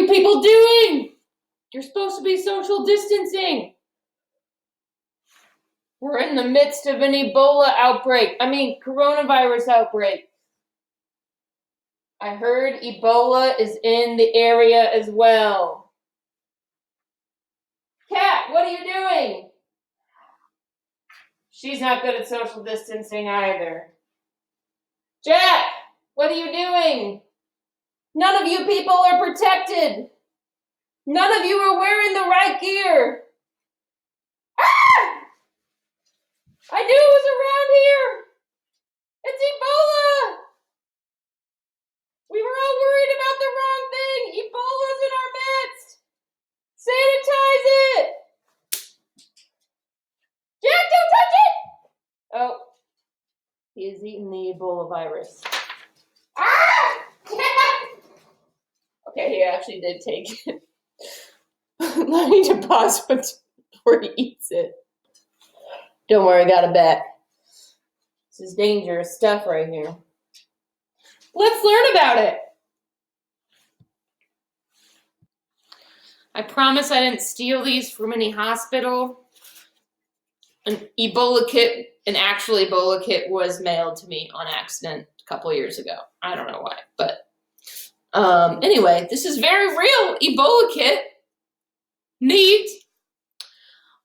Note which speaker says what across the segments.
Speaker 1: you people doing? You're supposed to be social distancing. We're in the midst of an Ebola outbreak. Coronavirus outbreak. I heard Ebola is in the area as well. Kat, what are you doing? She's not good at social distancing either. Jack, what are you doing? None of you people are protected. None of you are wearing the right gear. Ah! I knew it was around here. It's Ebola. We were all worried about the wrong thing. Ebola's in our midst. Sanitize it. Jack, don't touch it. Oh, he is eating the Ebola virus. Ah! Okay, he actually did take it. I need to pause before he eats it. Don't worry, got a bet. This is dangerous stuff right here. Let's learn about it. I promise I didn't steal these from any hospital. An actual Ebola kit was mailed to me on accident a couple years ago. I don't know why, but anyway, this is very real Ebola kit. Neat.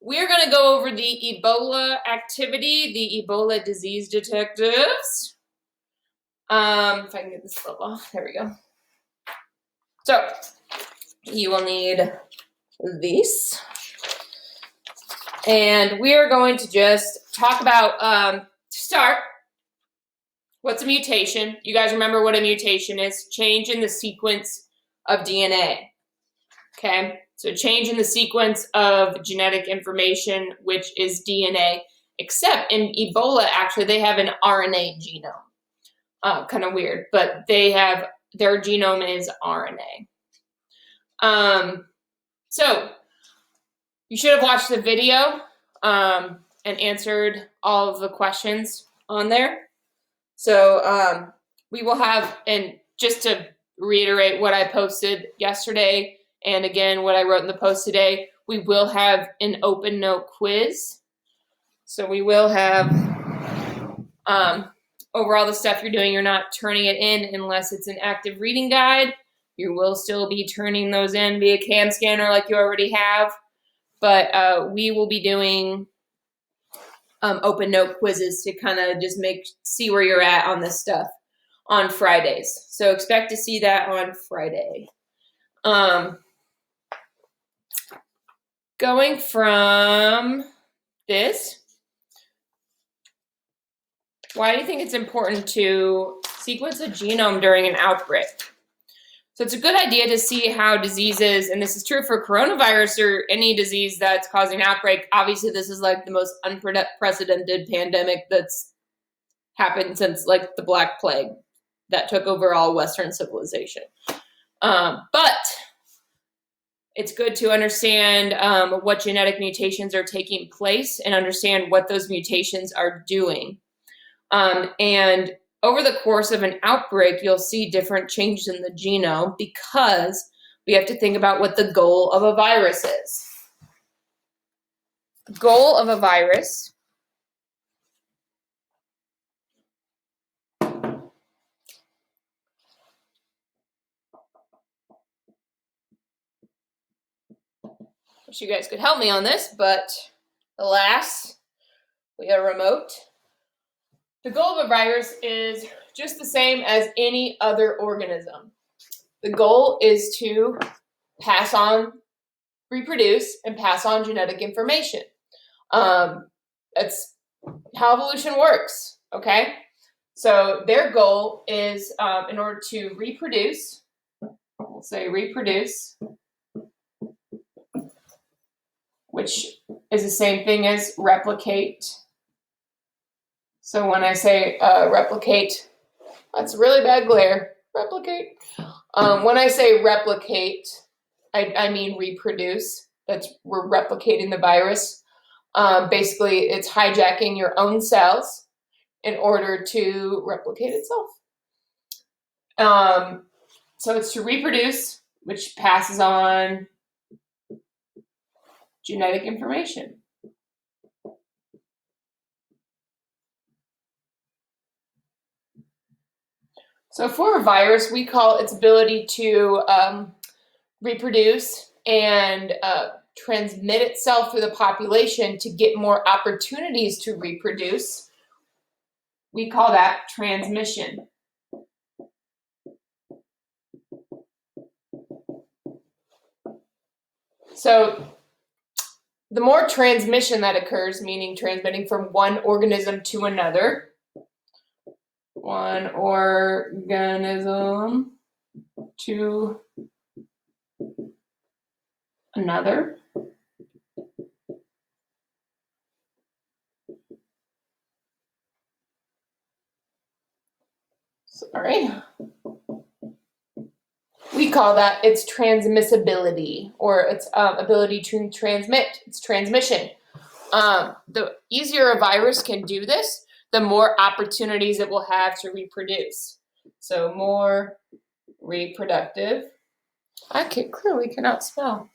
Speaker 1: We're going to go over the Ebola activity, the Ebola disease detectives. If I can get this flip off, there we go. So, you will need these. And we are going to just talk about, to start, what's a mutation? You guys remember what a mutation is? Change in the sequence of DNA. Okay, so change in the sequence of genetic information, which is DNA, except in Ebola, actually, they have an RNA genome. Kind of weird, but their genome is RNA. So you should have watched the video and answered all of the questions on there. So we will have, and just to reiterate what I posted yesterday, and again, what I wrote in the post today, we will have an open note quiz. So we will have, over all the stuff you're doing, you're not turning it in unless it's an active reading guide. You will still be turning those in via CAN scanner like you already have. But we will be doing open note quizzes to kind of just see where you're at on this stuff on Fridays. So expect to see that on Friday. Going from this, why do you think it's important to sequence a genome during an outbreak? So it's a good idea to see how diseases, and this is true for coronavirus or any disease that's causing an outbreak. Obviously, this is like the most unprecedented pandemic that's happened since like the Black Plague that took over all Western civilization. But it's good to understand what genetic mutations are taking place and understand what those mutations are doing. And over the course of an outbreak, you'll see different changes in the genome because we have to think about what the goal of a virus is. The goal of a virus wish you guys could help me on this, but alas, we are remote. The goal of a virus is just the same as any other organism. The goal is to pass on, reproduce, and pass on genetic information. That's how evolution works, okay? So their goal is, in order to reproduce, we'll say reproduce, which is the same thing as replicate. So when I say replicate, that's really bad glare. Replicate. When I say replicate, I mean reproduce. We're replicating the virus. Basically, it's hijacking your own cells in order to replicate itself. So it's to reproduce, which passes on genetic information. So for a virus, we call its ability to reproduce and transmit itself through the population to get more opportunities to reproduce. We call that transmission. So the more transmission that occurs, meaning transmitting from one organism to another, one organism to another, we call that its transmissibility, or its ability to transmit, its transmission. The easier a virus can do this, the more opportunities it will have to reproduce. So more reproductive. I clearly cannot spell.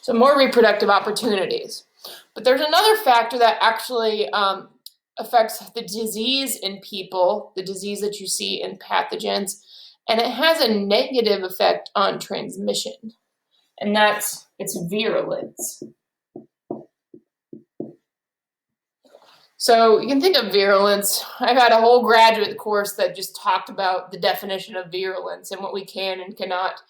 Speaker 1: So more reproductive opportunities. But there's another factor that actually affects the disease in people, the disease that you see in pathogens, and it has a negative effect on transmission, and that's its virulence. So you can think of virulence. I've had a whole graduate course that just talked about the definition of virulence and what we can and cannot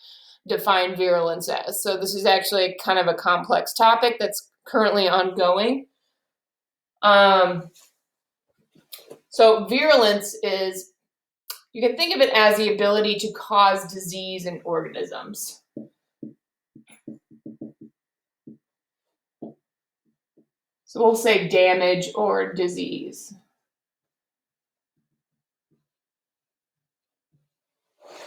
Speaker 1: define virulence as. So this is actually kind of a complex topic that's currently ongoing. So virulence is, you can think of it as the ability to cause disease in organisms. So we'll say damage or disease.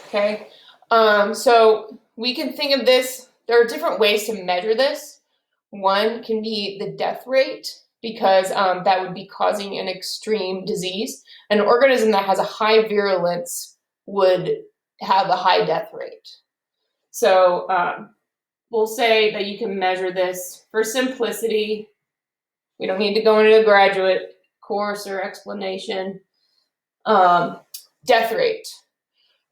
Speaker 1: Okay, so we can think of this, there are different ways to measure this. One can be the death rate, because that would be causing an extreme disease. An organism that has a high virulence would have a high death rate. So we'll say that you can measure this for simplicity. We don't need to go into a graduate course or explanation. Death rate.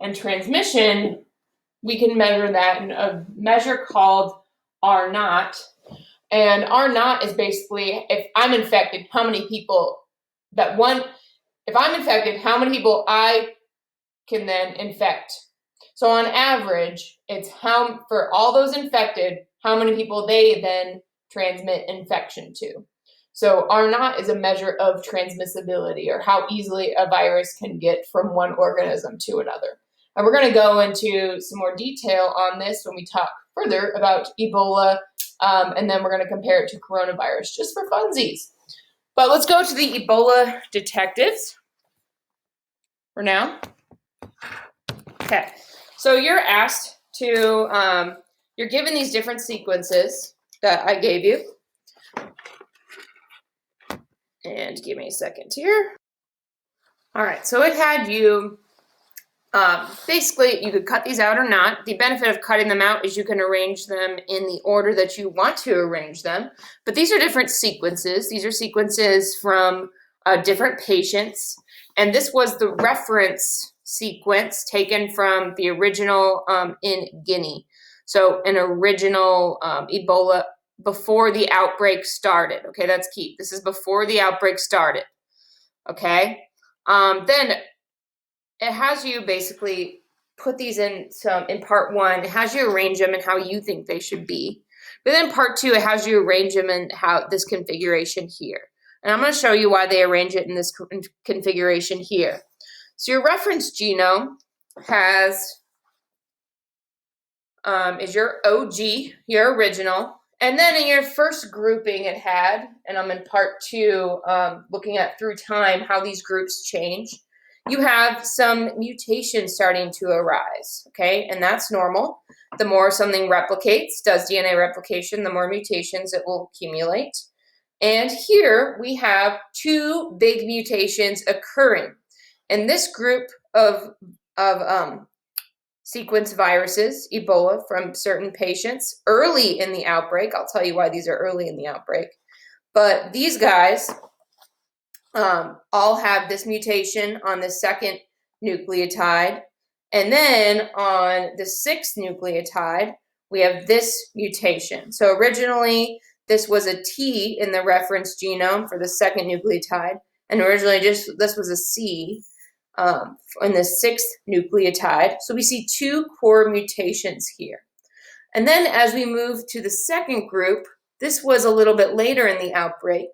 Speaker 1: And transmission, we can measure that in a measure called R naught. And R naught is basically, if I'm infected, how many people if I'm infected, how many people I can then infect. So on average, it's for all those infected, how many people they then transmit infection to. So R naught is a measure of transmissibility, or how easily a virus can get from one organism to another. And we're going to go into some more detail on this when we talk further about Ebola, and then we're going to compare it to coronavirus, just for funsies. But let's go to the Ebola detectives for now. Okay, so you're asked to, you're given these different sequences that I gave you. And give me a second here. All right, so it had you, basically you could cut these out or not. The benefit of cutting them out is you can arrange them in the order that you want to arrange them. But these are different sequences. These are sequences from different patients. And this was the reference sequence taken from the original in Guinea. So an original Ebola before the outbreak started. Okay, that's key. This is before the outbreak started. Okay, then it has you basically put these in part one. It has you arrange them and how you think they should be. But then part two, it has you arrange them in how this configuration here. And I'm going to show you why they arrange it in this configuration here. So your reference genome has is your OG, your original. And then in your first grouping it had, and I'm in part two, looking at through time how these groups change. you have some mutations starting to arise, okay? And that's normal. The more something replicates, does DNA replication, the more mutations it will accumulate. And here we have two big mutations occurring. In this group of sequence viruses, Ebola, from certain patients early in the outbreak. I'll tell you why these are early in the outbreak. But these guys all have this mutation on the second nucleotide. And then on the sixth nucleotide, we have this mutation. So originally, this was a T in the reference genome for the second nucleotide. And originally, this was a C in the sixth nucleotide. So we see two core mutations here. And then as we move to the second group, this was a little bit later in the outbreak,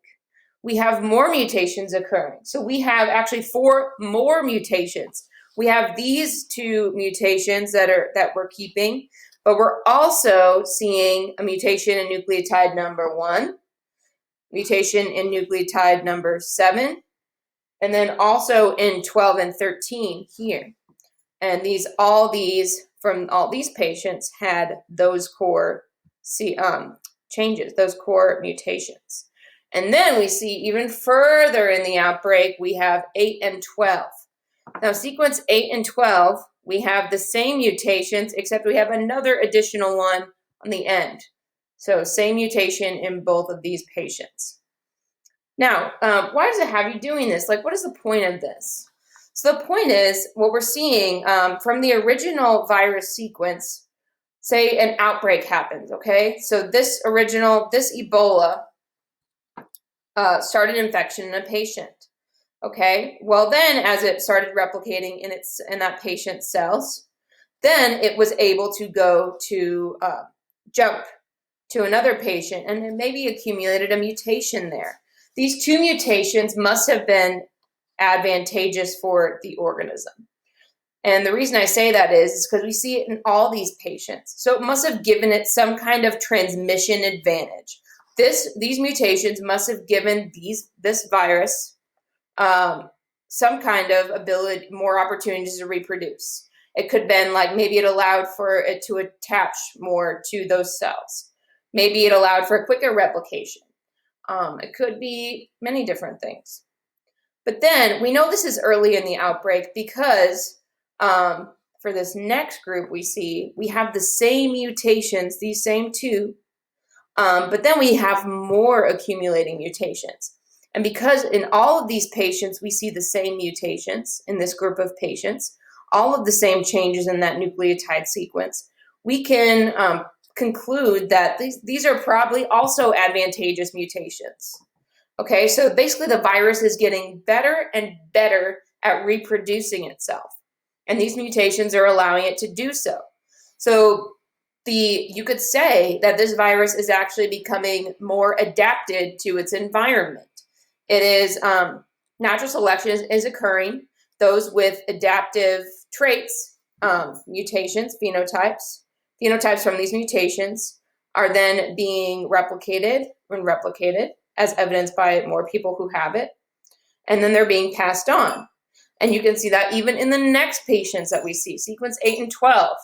Speaker 1: we have more mutations occurring. So we have actually 4 more mutations. We have these 2 mutations that we're keeping, but we're also seeing a mutation in nucleotide number 1, mutation in nucleotide number 7, and then also in 12 and 13 here. And all these from all these patients had those core changes, those core mutations. And then we see even further in the outbreak, we have 8 and 12. Now, sequence 8 and 12, we have the same mutations, except we have another additional one on the end. So same mutation in both of these patients. Now, why does it have you doing this? Like, what is the point of this? So the point is, what we're seeing from the original virus sequence, say an outbreak happens, okay? So this Ebola started infection in a patient, okay? Well, then as it started replicating in that patient's cells, then it was able to go to jump to another patient and it maybe accumulated a mutation there. These 2 mutations must have been advantageous for the organism. And the reason I say that is because we see it in all these patients. So it must have given it some kind of transmission advantage. These mutations must have given this virus some kind of ability, more opportunities to reproduce. It could have been like maybe it allowed for it to attach more to those cells. Maybe it allowed for a quicker replication. It could be many different things. But then we know this is early in the outbreak because for this next group we have the same mutations, these same 2, but then we have more accumulating mutations. And because in all of these patients, we see the same mutations in this group of patients, all of the same changes in that nucleotide sequence, we can conclude that these are probably also advantageous mutations. Okay, so basically the virus is getting better and better at reproducing itself. And these mutations are allowing it to do so. So you could say that this virus is actually becoming more adapted to its environment. It is, natural selection is occurring. Those with adaptive traits, mutations, phenotypes from these mutations are then being replicated as evidenced by more people who have it. And then they're being passed on. And you can see that even in the next patients that we see, sequence 8 and 12,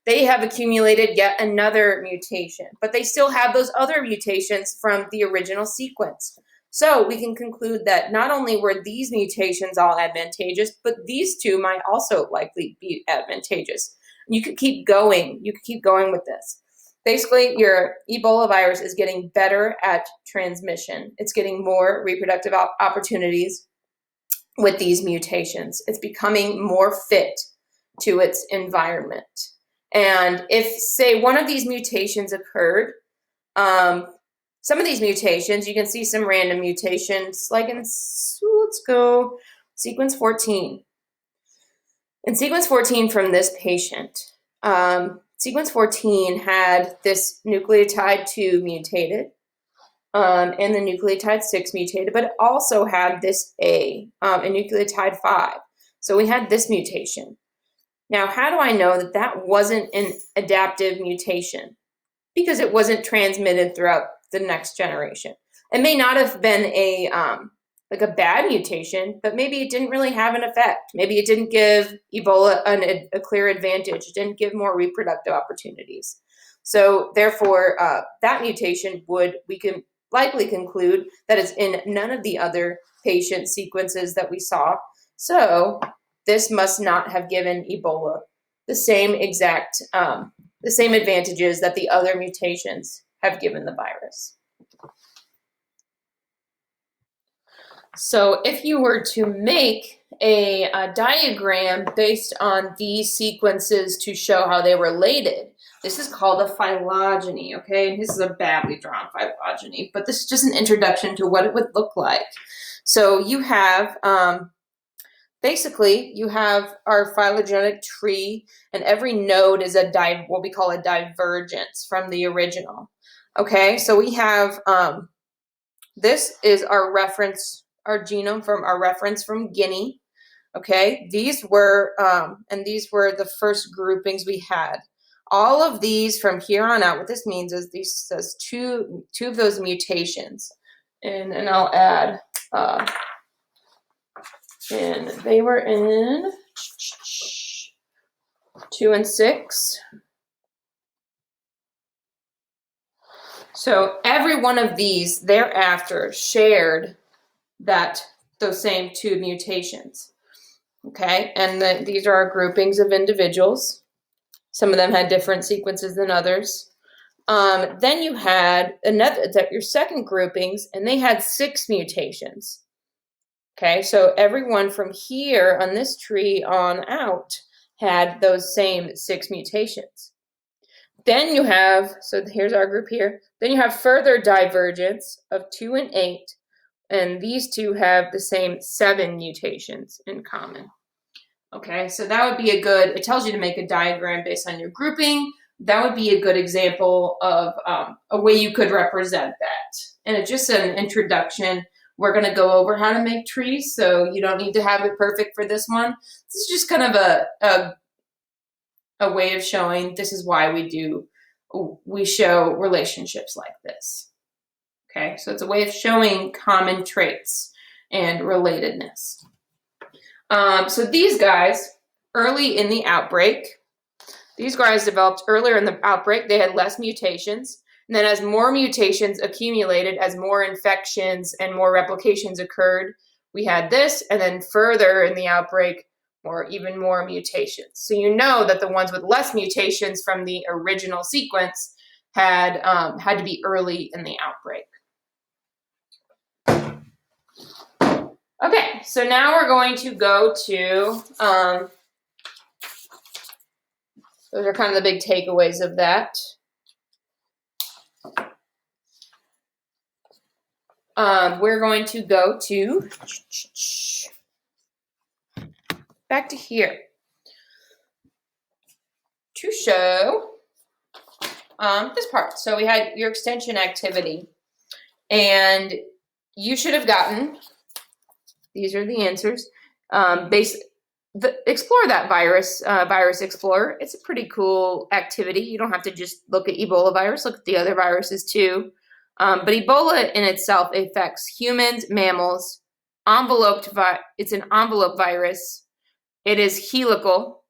Speaker 1: they have accumulated yet another mutation, but they still have those other mutations from the original sequence. So we can conclude that not only were these mutations all advantageous, but these 2 might also likely be advantageous. You could keep going. You could keep going with this. Basically, your Ebola virus is getting better at transmission. It's getting more reproductive opportunities with these mutations. It's becoming more fit to its environment. And if, say, one of these mutations occurred, some of these mutations, you can see some random mutations, like let's go sequence 14. In sequence 14 from this patient, sequence 14 had this nucleotide 2 mutated, and the nucleotide 6 mutated, but it also had this A, and nucleotide 5. So we had this mutation. Now, how do I know that that wasn't an adaptive mutation? Because it wasn't transmitted throughout the next generation. It may not have been a like a bad mutation, but maybe it didn't really have an effect. Maybe it didn't give Ebola a clear advantage. It didn't give more reproductive opportunities. So therefore, that mutation we can likely conclude that it's in none of the other patient sequences that we saw. So this must not have given Ebola the same advantages that the other mutations have given the virus. So if you were to make a diagram based on these sequences to show how they related, this is called a phylogeny, okay? This is a badly drawn phylogeny, but this is just an introduction to what it would look like. So you have, basically, you have our phylogenetic tree, and every node is what we call a divergence from the original. Okay, so we have, this is our reference, our genome from our reference from Guinea. Okay, these were the first groupings we had. All of these from here on out, what this means is these says two of those mutations, and I'll add, and they were in 2 and 6. So every one of these thereafter shared those same 2 mutations. Okay, and these are our groupings of individuals. Some of them had different sequences than others. Then you had your second groupings, and they had 6 mutations. Okay, so everyone from here on this tree on out had those same 6 mutations. Then you have, so here's our group here, then you have further divergence of 2 and 8, and these two have the same 7 mutations in common. Okay, so that would be it tells you to make a diagram based on your grouping. That would be a good example of a way you could represent that. And it's just an introduction. We're going to go over how to make trees, so you don't need to have it perfect for this one. This is just kind of a way of showing this is why we show relationships like this. Okay, so it's a way of showing common traits and relatedness. So these guys, early in the outbreak, these guys developed earlier in the outbreak. They had less mutations. And then as more mutations accumulated, as more infections and more replications occurred, we had this. And then further in the outbreak, even more mutations. So you know that the ones with less mutations from the original sequence had to be early in the outbreak. Okay, so now we're going to go to, those are kind of the big takeaways of that. We're going to go to, back to here, to show this part. So we had your extension activity, and you should have gotten, these are the answers. Explore that virus, Virus Explorer. It's a pretty cool activity. You don't have to just look at Ebola virus, look at the other viruses too. But Ebola in itself affects humans, mammals, it's an envelope virus. It is helical,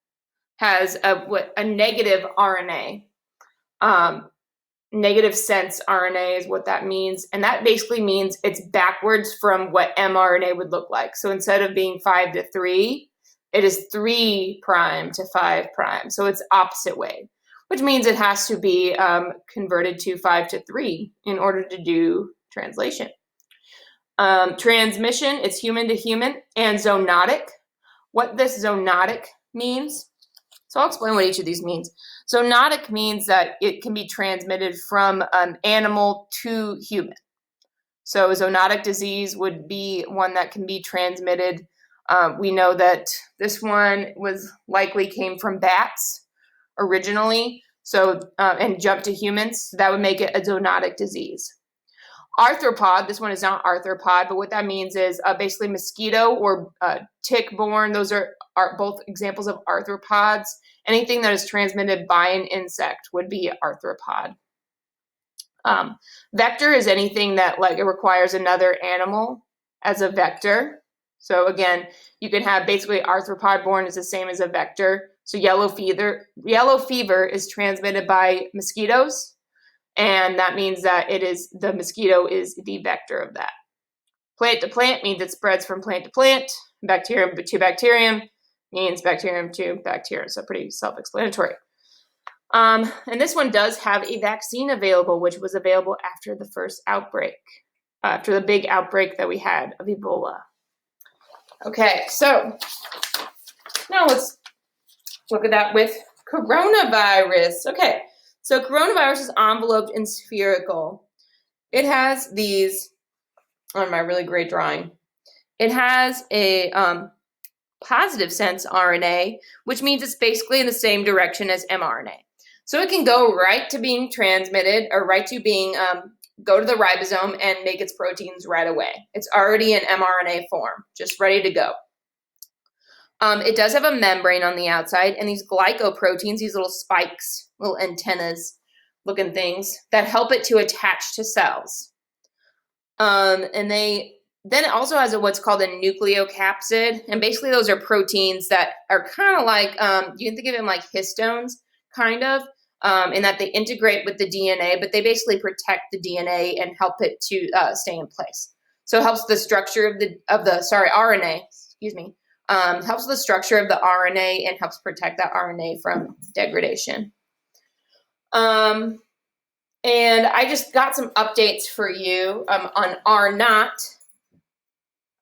Speaker 1: has a negative RNA. Negative sense RNA is what that means. And that basically means it's backwards from what mRNA would look like. So instead of being 5 to 3, it is 3' to 5'. So it's opposite way, which means it has to be converted to 5 to 3 in order to do translation. Transmission, it's human to human, and zoonotic. What this zoonotic means, so I'll explain what each of these means. Zoonotic means that it can be transmitted from an animal to human. So zoonotic disease would be one that can be transmitted. We know that this one likely came from bats originally, and jumped to humans. So that would make it a zoonotic disease. Arthropod, this one is not arthropod, but what that means is basically mosquito or tick-borne. Those are both examples of arthropods. Anything that is transmitted by an insect would be arthropod. Vector is anything that it requires another animal as a vector. So again, you can have basically arthropod-borne is the same as a vector. So yellow fever is transmitted by mosquitoes, and that means that the mosquito is the vector of that. Plant to plant means it spreads from plant to plant. Bacterium to bacterium means bacterium to bacterium. So pretty self-explanatory. And this one does have a vaccine available, which was available after the first outbreak, after the big outbreak that we had of Ebola. Okay, so now let's look at that with coronavirus. Okay, so coronavirus is enveloped in spherical. It has these, on my really great drawing, it has a positive sense RNA, which means it's basically in the same direction as mRNA. So it can go right to being transmitted or right to being, go to the ribosome and make its proteins right away. It's already in mRNA form, just ready to go. It does have a membrane on the outside, and these glycoproteins, these little spikes, little antennas looking things that help it to attach to cells. And then it also has what's called a nucleocapsid, and basically those are proteins that are kind of like, you can think of them like histones, kind of, in that they integrate with the DNA, but they basically protect the DNA and help it to stay in place. So it helps the structure of the RNA, helps the structure of the RNA and helps protect that RNA from degradation. And I just got some updates for you on R0.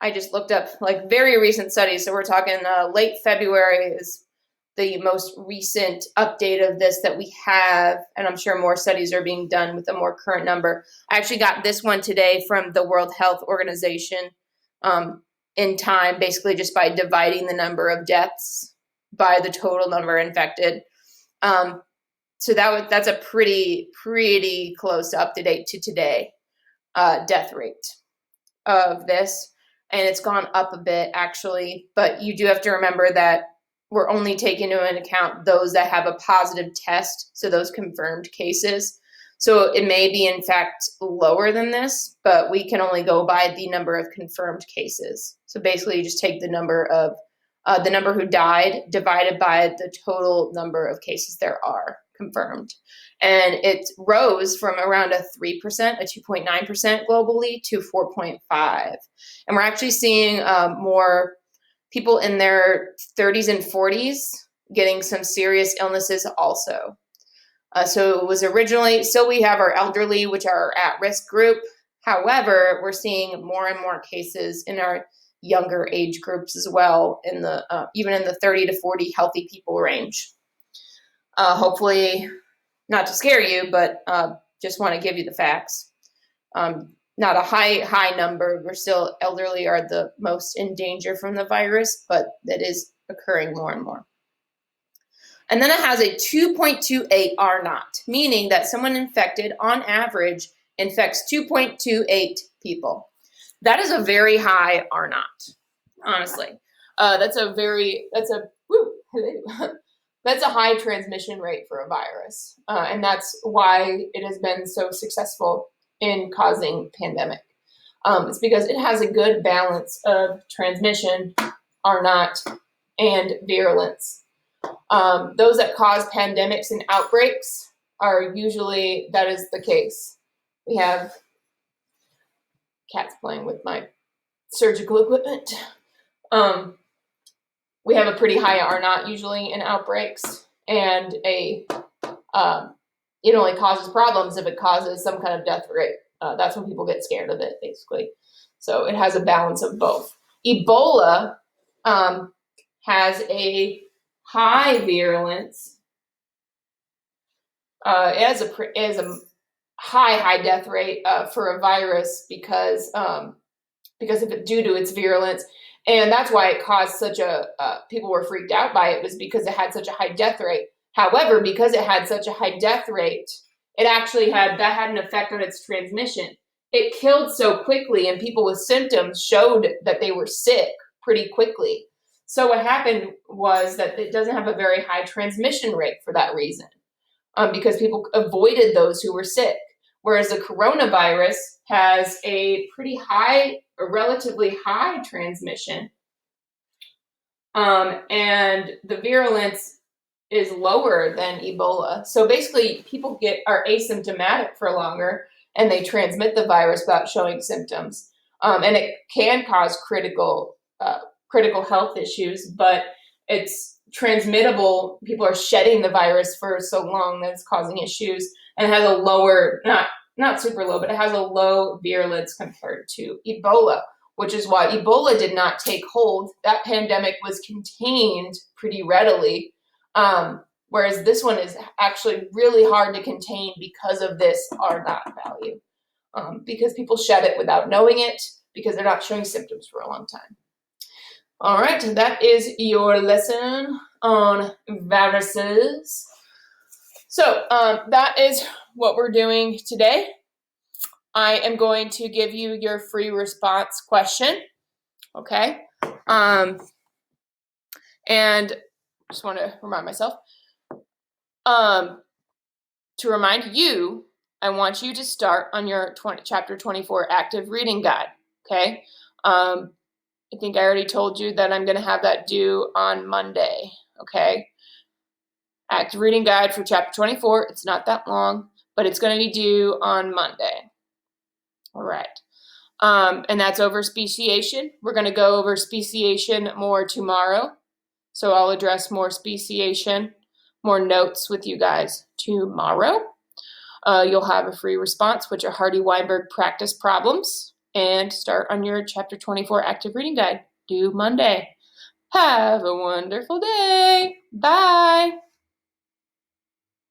Speaker 1: I just looked up like very recent studies. So we're talking late February is the most recent update of this that we have. And I'm sure more studies are being done with a more current number. I actually got this one today from the World Health Organization in time, basically just by dividing the number of deaths by the total number infected. So that's a pretty close up to date to today death rate of this. And it's gone up a bit actually, but you do have to remember that we're only taking into account those that have a positive test, so those confirmed cases. So it may be in fact lower than this, but we can only go by the number of confirmed cases. So basically you just take the number who died divided by the total number of cases there are confirmed. And it rose from around a 3%, a 2.9% globally to 4.5. And we're actually seeing more people in their 30s and 40s getting some serious illnesses also. So it was originally, still we have our elderly, which are our at-risk group. However, we're seeing more and more cases in our younger age groups as well, in the even in the 30 to 40 healthy people range. Hopefully, not to scare you, but just want to give you the facts. Not a high number. We're still, elderly are the most in danger from the virus, but that is occurring more and more. And then it has a 2.28 R0, meaning that someone infected on average infects 2.28 people. That is a very high R0, honestly. That's a high transmission rate for a virus. And that's why it has been so successful in causing pandemic. It's because it has a good balance of transmission, R0, and virulence. Those that cause pandemics and outbreaks are usually, that is the case. We have cats playing with my surgical equipment. We have a pretty high R0 usually in outbreaks, and it only causes problems if it causes some kind of death rate. That's when people get scared of it, basically. So it has a balance of both. Ebola has a high virulence. It has a high death rate for a virus because of it, due to its virulence. And that's why it caused such people were freaked out by it, was because it had such a high death rate. However, because it had such a high death rate, it actually had an effect on its transmission. It killed so quickly, and people with symptoms showed that they were sick pretty quickly. So what happened was that it doesn't have a very high transmission rate for that reason, because people avoided those who were sick. whereas the coronavirus has a pretty high, a relatively high transmission, and the virulence is lower than Ebola. So basically, people are asymptomatic for longer, and they transmit the virus without showing symptoms, and it can cause critical health issues, but it's transmittable. People are shedding the virus for so long that it's causing issues, and has a lower, not super low, but it has a low virulence compared to Ebola, which is why Ebola did not take hold. That pandemic was contained pretty readily, whereas this one is actually really hard to contain because of this R naught value, because people shed it without knowing it, because they're not showing symptoms for a long time. All right, that is your lesson on viruses. So that is what we're doing today. I am going to give you your free response question, okay? And just want to remind myself, to remind you, I want you to start on your chapter 24 active reading guide, okay? I think I already told you that I'm going to have that due on Monday, okay? Active reading guide for chapter 24. It's not that long, but it's going to be due on Monday. All right. And that's over speciation. We're going to go over speciation more tomorrow. So I'll address more speciation, more notes with you guys tomorrow. You'll have a free response, which are Hardy-Weinberg practice problems, and start on your chapter 24 active reading guide due Monday. Have a wonderful day. Bye.